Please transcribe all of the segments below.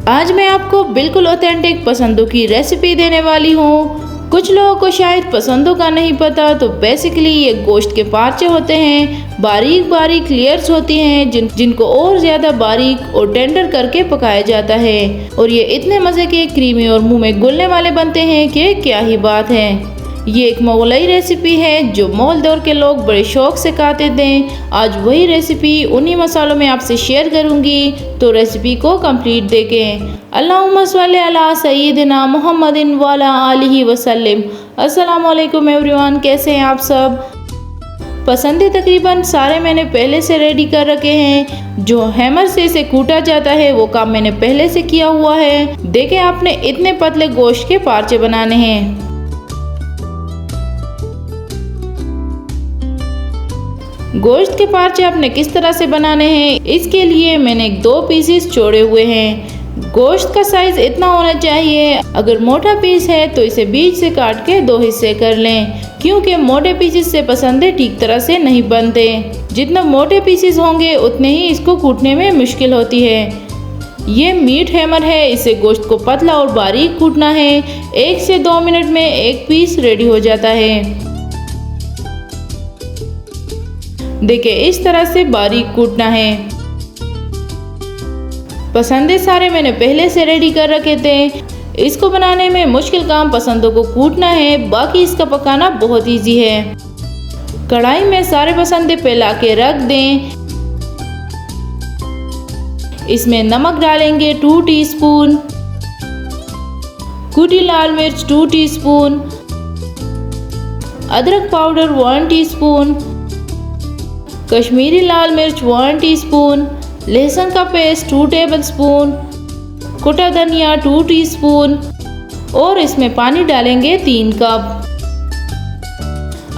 आज मैं आपको बिल्कुल ऑथेंटिक पसंदों की रेसिपी देने वाली हूँ। कुछ लोगों को शायद पसंदों का नहीं पता, तो बेसिकली ये गोश्त के पार्चे होते हैं। बारीक बारीक लेयर्स होती हैं जिनको और ज़्यादा बारीक और टेंडर करके पकाया जाता है, और ये इतने मज़े के क्रीमी और मुंह में घुलने वाले बनते हैं कि क्या ही बात है। ये एक मुगलई रेसिपी है जो मुगल दौर के लोग बड़े शौक से खाते थे। आज वही रेसिपी उन्हीं मसालों में आपसे शेयर करूंगी, तो रेसिपी को कंप्लीट देखें। अल्लाहुम्मा सल्ली अला सय्यिदिना मुहम्मदिन व अला आलिहि वसल्लम। अस्सलाम वालेकुम एवरीवन, कैसे हैं आप सब। पसंदे तकरीबन सारे मैंने पहले से रेडी कर रखे हैं। जो हैमर से इसे कूटा जाता है वो काम मैंने पहले से किया हुआ है। देखें, आपने इतने पतले गोश्त के पार्चे बनाने हैं। गोश्त के पार्चे आपने किस तरह से बनाने हैं, इसके लिए मैंने 2 पीसेस छोड़े हुए हैं। गोश्त का साइज इतना होना चाहिए। अगर मोटा पीस है तो इसे बीच से काट के 2 हिस्से कर लें, क्योंकि मोटे पीसेस से पसंदे ठीक तरह से नहीं बनते। जितना मोटे पीसेस होंगे उतने ही इसको कूटने में मुश्किल होती है। ये मीट हैमर है, इसे गोश्त को पतला और बारीक कूटना है। 1 से 2 मिनट में एक पीस रेडी हो जाता है। देखिए, इस तरह से बारीक कूटना है। पसंदे सारे मैंने पहले से रेडी कर रखे थे। इसको बनाने में मुश्किल काम पसंदों को कूटना है, बाकी इसका पकाना बहुत इजी है। कढ़ाई में सारे पसंदे फैला के रख दें। इसमें नमक डालेंगे 2 टीस्पून, कुटी लाल मिर्च 2 टीस्पून, अदरक पाउडर 1 टीस्पून, कश्मीरी लाल मिर्च 1 टीस्पून, लहसुन का पेस्ट 2 टेबलस्पून, कुटा धनिया 2 टीस्पून, और इसमें पानी डालेंगे 3 कप।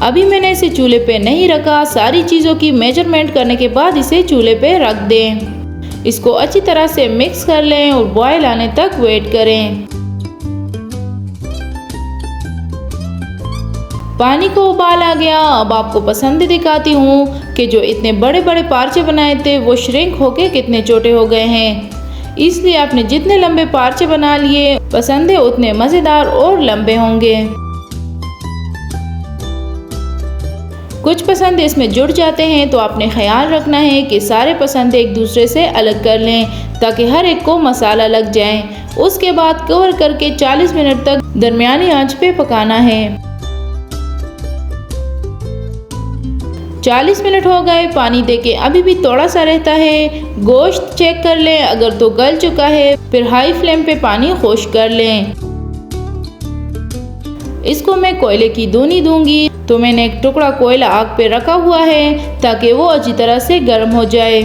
अभी मैंने इसे चूल्हे पे नहीं रखा। सारी चीज़ों की मेजरमेंट करने के बाद इसे चूल्हे पे रख दें। इसको अच्छी तरह से मिक्स कर लें और बॉयल आने तक वेट करें। पानी को उबाल आ गया। अब आपको पसंद दिखाती हूँ कि जो इतने बड़े बड़े पार्चे बनाए थे वो श्रिंक होके कितने छोटे हो गए हैं। इसलिए आपने जितने लंबे पार्चे बना लिए, पसंदे उतने मज़ेदार और लंबे होंगे। कुछ पसंदे इसमें जुड़ जाते हैं, तो आपने ख्याल रखना है कि सारे पसंदे एक दूसरे से अलग कर लें, ताकि हर एक को मसाला लग जाए। उसके बाद कवर करके 40 मिनट तक दरमियानी आंच पे पकाना है। 40 मिनट हो गए। पानी देके अभी भी थोड़ा सा रहता है। गोश्त चेक कर लें, अगर तो गल चुका है फिर हाई फ्लेम पे पानी खुश्क कर लें। इसको मैं कोयले की धुनी दूंगी, तो मैंने एक टुकड़ा कोयला आग पे रखा हुआ है ताकि वो अच्छी तरह से गर्म हो जाए।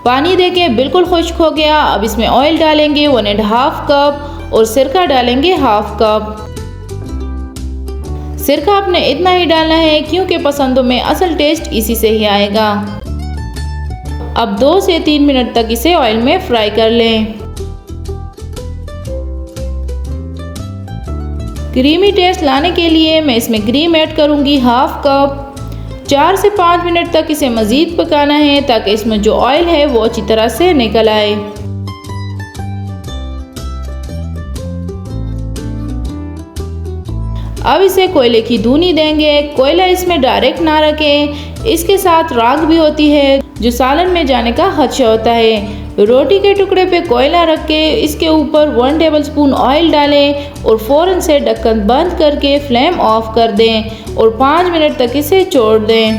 पानी देके बिल्कुल खुश्क हो गया। अब इसमें ऑयल डालेंगे 1.5 कप और सिरका डालेंगे 1/2 कप। सिरका आपने इतना ही डालना है, क्योंकि पसंदों में असल टेस्ट इसी से ही आएगा। अब 2 से 3 मिनट तक इसे ऑयल में फ्राई कर लें। क्रीमी टेस्ट लाने के लिए मैं इसमें क्रीम ऐड करूंगी 1/2 कप। 4 से 5 मिनट तक इसे मज़ीद पकाना है, ताकि इसमें जो ऑयल है वो अच्छी तरह से निकल आए। अब इसे कोयले की धुनी देंगे। कोयला इसमें डायरेक्ट ना रखें, इसके साथ राख भी होती है जो सालन में जाने का खदशा होता है। रोटी के टुकड़े पे कोयला रख के इसके ऊपर 1 टेबलस्पून ऑयल डालें और फ़ौरन से ढक्कन बंद करके फ्लेम ऑफ कर दें और 5 मिनट तक इसे छोड़ दें।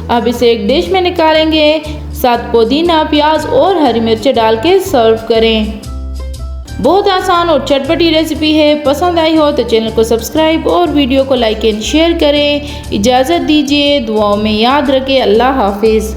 अब इसे एक डिश में निकालेंगे। साथ पुदीना, प्याज और हरी मिर्चें डाल के सर्व करें। बहुत आसान और चटपटी रेसिपी है। पसंद आई हो तो चैनल को सब्सक्राइब और वीडियो को लाइक एंड शेयर करें। इजाज़त दीजिए, दुआओं में याद रखें। अल्लाह हाफिज़।